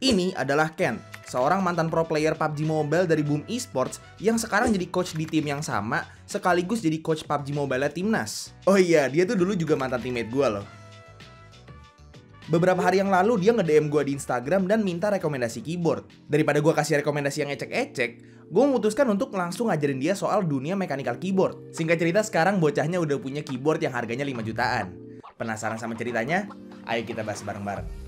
Ini adalah Ken, seorang mantan pro player PUBG Mobile dari Boom Esports yang sekarang jadi coach di tim yang sama, sekaligus jadi coach PUBG Mobile Timnas. Oh iya, dia tuh dulu juga mantan teammate gue loh. Beberapa hari yang lalu dia nge-DM gue di Instagram dan minta rekomendasi keyboard. Daripada gue kasih rekomendasi yang ecek-ecek, gue memutuskan untuk langsung ngajarin dia soal dunia mechanical keyboard. Singkat cerita sekarang bocahnya udah punya keyboard yang harganya 5 jutaan. Penasaran sama ceritanya? Ayo kita bahas bareng-bareng.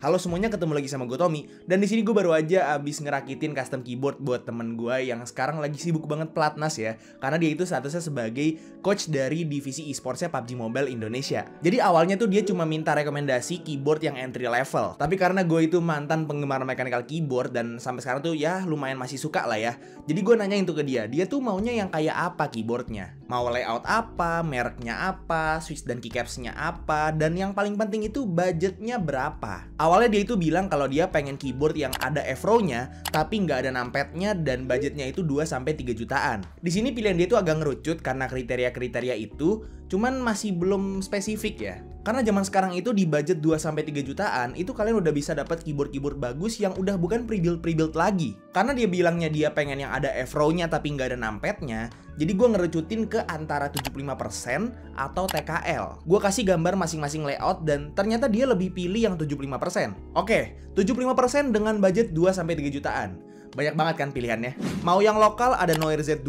Halo semuanya, ketemu lagi sama gue Tommy. Dan di sini gue baru aja abis ngerakitin custom keyboard buat temen gue yang sekarang lagi sibuk banget pelatnas ya. Karena dia itu statusnya sebagai coach dari divisi e-sportsnya PUBG Mobile Indonesia. Jadi awalnya tuh dia cuma minta rekomendasi keyboard yang entry level. Tapi karena gue itu mantan penggemar mechanical keyboard dan sampai sekarang tuh ya lumayan masih suka lah ya. Jadi gue nanyain tuh ke dia tuh maunya yang kayak apa keyboardnya. Mau layout apa, mereknya apa, switch dan keycapsnya apa, dan yang paling penting itu budgetnya berapa. Awalnya dia itu bilang kalau dia pengen keyboard yang ada F-row-nya, tapi nggak ada numpadnya dan budgetnya itu 2-3 jutaan. Di sini pilihan dia itu agak ngerucut karena kriteria-kriteria itu, cuman masih belum spesifik ya. Karena zaman sekarang itu di budget 2-3 jutaan, itu kalian udah bisa dapat keyboard-keyboard bagus yang udah bukan pre-build lagi. Karena dia bilangnya dia pengen yang ada F-row-nya tapi nggak ada numpadnya, jadi gue ngerucutin ke antara 75% atau TKL. Gue kasih gambar masing-masing layout dan ternyata dia lebih pilih yang 75%. Oke, 75% dengan budget 2-3 jutaan. Banyak banget kan pilihannya. Mau yang lokal ada Noir Z2,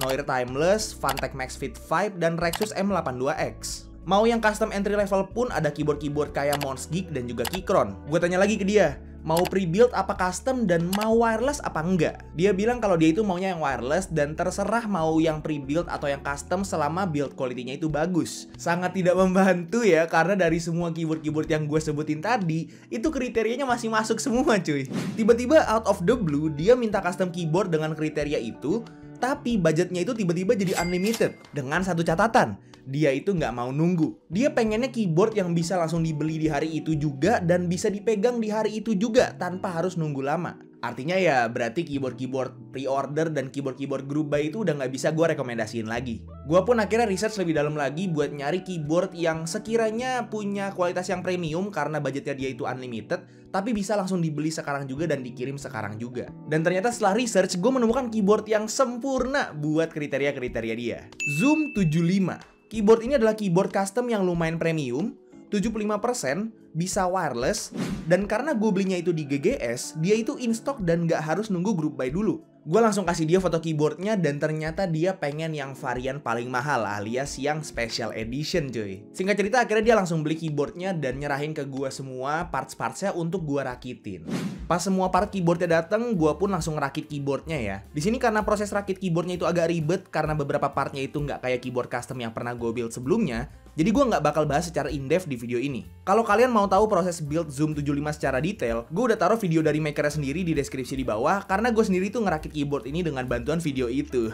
Noir Timeless, Funtech Max Fit 5, dan Rexus M82X. Mau yang custom entry level pun ada keyboard-keyboard kayak Mons Geek dan juga Keychron. Gue tanya lagi ke dia, mau pre-build apa custom dan mau wireless apa enggak? Dia bilang kalau dia itu maunya yang wireless dan terserah mau yang pre-build atau yang custom selama build quality-nya itu bagus. Sangat tidak membantu ya, karena dari semua keyboard-keyboard yang gue sebutin tadi, itu kriterianya masih masuk semua cuy. Tiba-tiba out of the blue, dia minta custom keyboard dengan kriteria itu, tapi budgetnya itu tiba-tiba jadi unlimited. Dengan satu catatan, dia itu nggak mau nunggu. Dia pengennya keyboard yang bisa langsung dibeli di hari itu juga dan bisa dipegang di hari itu juga tanpa harus nunggu lama. Artinya ya berarti keyboard-keyboard pre-order dan keyboard-keyboard group buy itu udah nggak bisa gue rekomendasiin lagi. Gue pun akhirnya research lebih dalam lagi buat nyari keyboard yang sekiranya punya kualitas yang premium karena budgetnya dia itu unlimited, tapi bisa langsung dibeli sekarang juga dan dikirim sekarang juga. Dan ternyata setelah research gue menemukan keyboard yang sempurna buat kriteria-kriteria dia. Zoom 75. Keyboard ini adalah keyboard custom yang lumayan premium, 75%, bisa wireless, dan karena gue belinya itu di GGS, dia itu in stock dan gak harus nunggu group buy dulu. Gue langsung kasih dia foto keyboardnya dan ternyata dia pengen yang varian paling mahal alias yang special edition cuy. Singkat cerita akhirnya dia langsung beli keyboardnya dan nyerahin ke gue semua parts-partsnya untuk gue rakitin. Pas semua part keyboardnya dateng, gue pun langsung rakit keyboardnya ya. Di sini karena proses rakit keyboardnya itu agak ribet karena beberapa partnya itu nggak kayak keyboard custom yang pernah gue build sebelumnya, jadi gue nggak bakal bahas secara in-depth di video ini. Kalau kalian mau tahu proses build Zoom 75 secara detail, gue udah taruh video dari makernya sendiri di deskripsi di bawah, karena gue sendiri tuh ngerakit keyboard ini dengan bantuan video itu.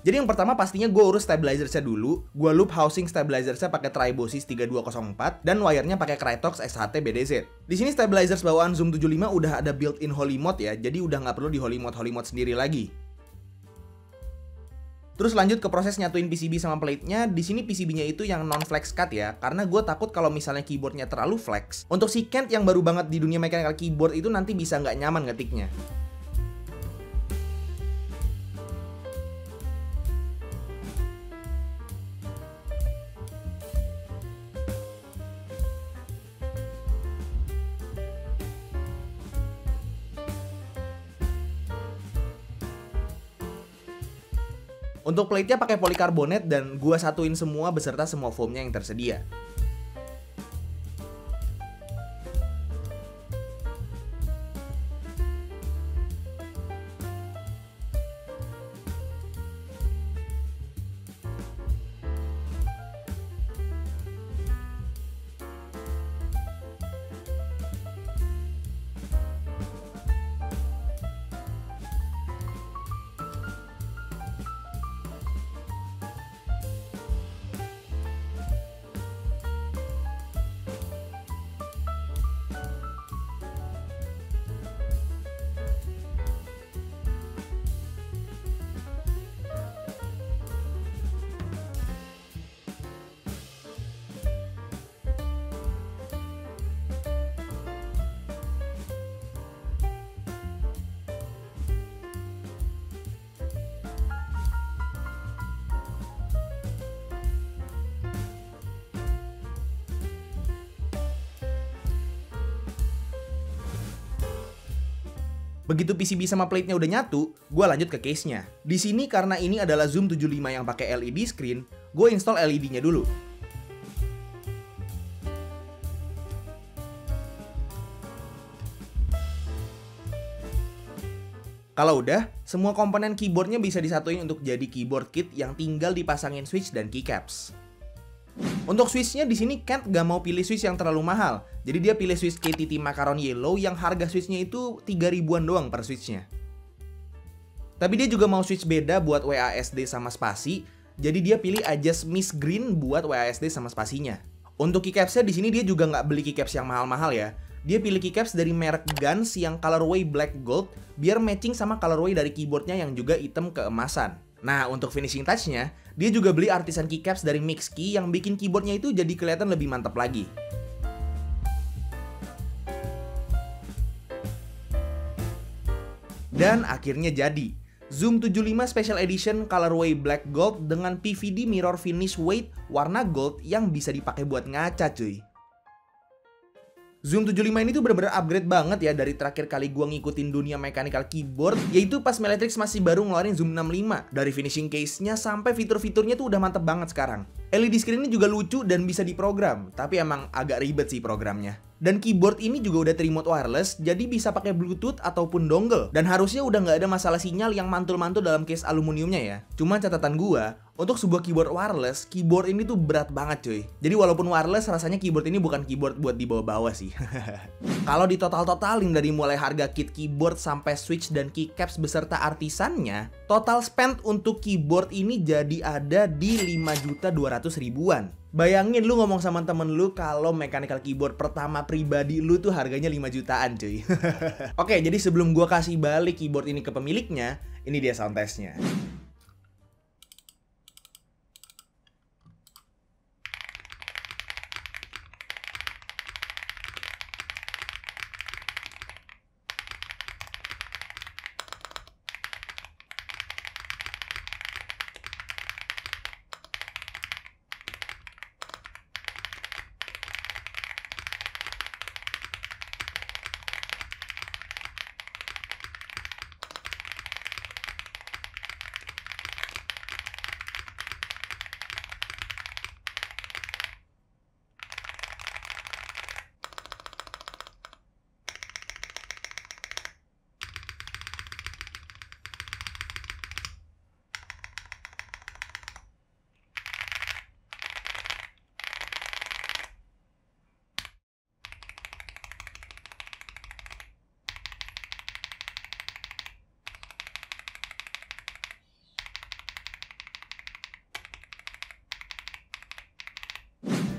Jadi yang pertama pastinya gue urus stabilizersnya dulu, gue loop housing stabilizersnya pakai Tribosis 3204, dan wirenya pakai Krytox SHT BDZ. Di sini stabilizers bawaan Zoom 75 udah ada built-in holy mode ya, jadi udah nggak perlu di holy mode sendiri lagi. Terus lanjut ke proses nyatuin PCB sama plate-nya. Di sini PCB-nya itu yang non-flex cut ya, karena gue takut kalau misalnya keyboardnya terlalu flex, untuk si Kent yang baru banget di dunia mechanical keyboard itu nanti bisa nggak nyaman ngetiknya. Untuk plate-nya pakai polikarbonat dan gua satuin semua beserta semua foamnya yang tersedia. Begitu PCB sama plate-nya udah nyatu, gue lanjut ke case-nya. Di sini karena ini adalah Zoom 75 yang pakai LED screen, gue install LED-nya dulu. Kalau udah, semua komponen keyboardnya bisa disatuin untuk jadi keyboard kit yang tinggal dipasangin switch dan keycaps. Untuk switchnya di sini Kent gak mau pilih switch yang terlalu mahal, jadi dia pilih switch KTT Macaron Yellow yang harga switchnya itu 3.000-an doang per switchnya. Tapi dia juga mau switch beda buat WASD sama spasi, jadi dia pilih aja Miss Green buat WASD sama spasinya. Untuk keycapsnya di sini dia juga nggak beli keycaps yang mahal-mahal ya. Dia pilih keycaps dari merek Guns yang colorway black gold biar matching sama colorway dari keyboardnya yang juga hitam keemasan. Nah, untuk finishing touch-nya, dia juga beli artisan keycaps dari Mixkey yang bikin keyboardnya itu jadi kelihatan lebih mantap lagi. Dan akhirnya jadi Zoom 75 Special Edition colorway black gold dengan PVD mirror finish weight warna gold yang bisa dipakai buat ngaca cuy. Zoom 75 ini tuh bener-bener upgrade banget ya dari terakhir kali gua ngikutin dunia mechanical keyboard, yaitu pas Meletrix masih baru ngeluarin Zoom 65. Dari finishing case-nya sampai fitur-fiturnya tuh udah mantep banget sekarang. LED screen ini juga lucu dan bisa diprogram, tapi emang agak ribet sih programnya. Dan keyboard ini juga udah remote wireless, jadi bisa pakai Bluetooth ataupun dongle. Dan harusnya udah nggak ada masalah sinyal yang mantul-mantul dalam case aluminiumnya ya. Cuma catatan gua, untuk sebuah keyboard wireless, keyboard ini tuh berat banget cuy. Jadi walaupun wireless, rasanya keyboard ini bukan keyboard buat dibawa-bawa sih. Kalau di total-totalin dari mulai harga kit keyboard sampai switch dan keycaps beserta artisannya, total spend untuk keyboard ini jadi ada di 5.200.000-an. Bayangin lu ngomong sama temen lu kalau mechanical keyboard pertama pribadi lu tuh harganya 5 jutaan cuy. Oke, jadi sebelum gua kasih balik keyboard ini ke pemiliknya, ini dia sound testnya.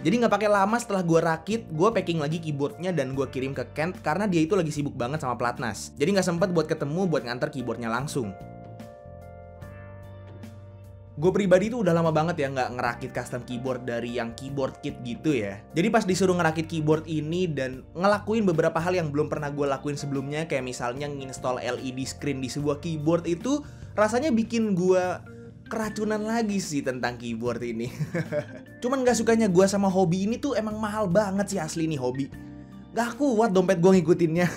Jadi nggak pakai lama setelah gue rakit, gue packing lagi keyboardnya dan gue kirim ke Kent karena dia itu lagi sibuk banget sama pelatnas. Jadi nggak sempet buat ketemu buat nganter keyboardnya langsung. Gue pribadi tuh udah lama banget ya nggak ngerakit custom keyboard dari yang keyboard kit gitu ya. Jadi pas disuruh ngerakit keyboard ini dan ngelakuin beberapa hal yang belum pernah gue lakuin sebelumnya, kayak misalnya nginstall LED screen di sebuah keyboard, itu rasanya bikin gue keracunan lagi sih tentang keyboard ini. Cuman gak sukanya gue sama hobi ini tuh emang mahal banget sih asli nih hobi. Gak kuat dompet gue ngikutinnya.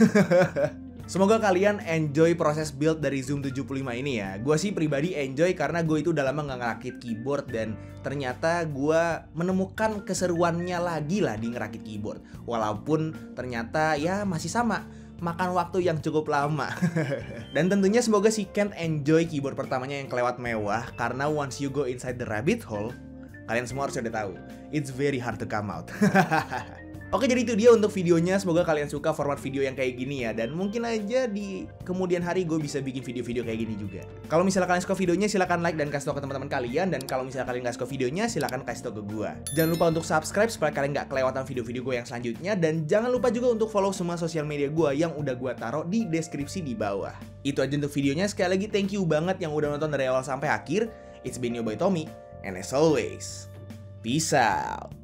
Semoga kalian enjoy proses build dari Zoom 75 ini ya. Gue sih pribadi enjoy karena gue itu udah lama gak ngerakit keyboard dan ternyata gue menemukan keseruannya lagi lah di ngerakit keyboard. Walaupun ternyata ya masih sama, makan waktu yang cukup lama. Dan tentunya semoga si Kent enjoy keyboard pertamanya yang kelewat mewah, karena once you go inside the rabbit hole, kalian semua harus udah tahu, it's very hard to come out. Oke, jadi itu dia untuk videonya. Semoga kalian suka format video yang kayak gini ya. Dan mungkin aja di kemudian hari gue bisa bikin video-video kayak gini juga. Kalau misalnya kalian suka videonya, silahkan like dan kasih tau ke teman-teman kalian. Dan kalau misalnya kalian gak suka videonya, silahkan kasih tau ke gue. Jangan lupa untuk subscribe supaya kalian gak kelewatan video-video gue yang selanjutnya. Dan jangan lupa juga untuk follow semua sosial media gue yang udah gue taruh di deskripsi di bawah. Itu aja untuk videonya. Sekali lagi thank you banget yang udah nonton dari awal sampai akhir. It's been your boy Tommy. And as always, peace out.